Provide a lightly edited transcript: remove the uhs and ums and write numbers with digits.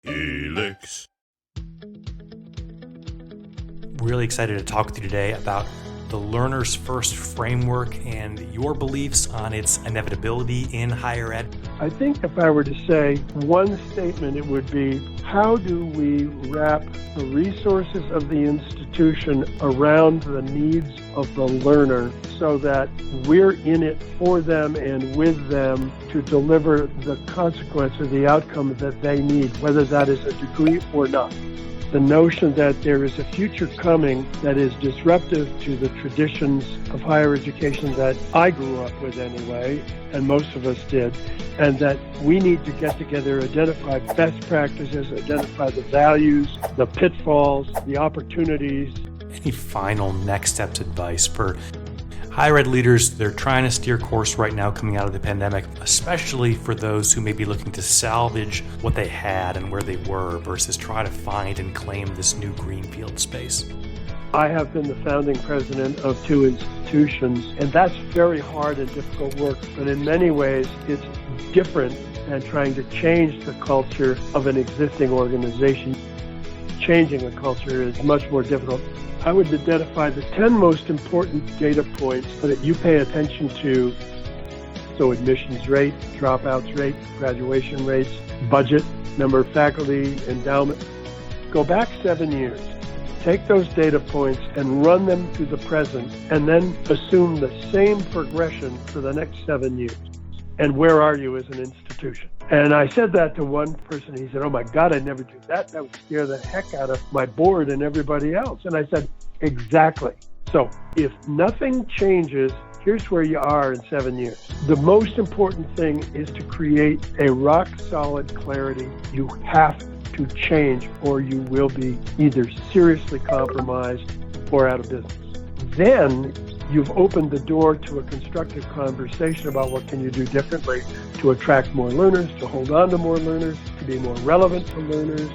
Helix. Really excited to talk with you today about the Learner's First framework and your beliefs on its inevitability in higher ed. I think if I were to say one statement, it would be, how do we wrap the resources of the institution around the needs of the learner so that we're in it for them and with them to deliver the consequence or the outcome that they need, whether that is a degree or not. The notion that there is a future coming that is disruptive to the traditions of higher education that I grew up with anyway, and most of us did, and that we need to get together, identify best practices, identify the values, the pitfalls, the opportunities. Any final next steps advice for higher ed leaders? They're trying to steer course right now coming out of the pandemic, especially for those who may be looking to salvage what they had and where they were versus try to find and claim this new greenfield space. I have been the founding president of 2 institutions, and that's very hard and difficult work, but in many ways it's different than trying to change the culture of an existing organization. Changing a culture is much more difficult. I would identify the 10 most important data points that you pay attention to. So admissions rate, dropouts rate, graduation rates, budget, number of faculty, endowment. Go back 7 years. Take those data points and run them to the present, and then assume the same progression for the next 7 years. And where are you as an institution? And I said that to one person. He said, "Oh my God, I'd never do that. That would scare the heck out of my board and everybody else." And I said, exactly. So if nothing changes, here's where you are in 7 years. The most important thing is to create a rock solid clarity. You have to change or you will be either seriously compromised or out of business. Then you've opened the door to a constructive conversation about what can you do differently to attract more learners, to hold on to more learners, to be more relevant to learners,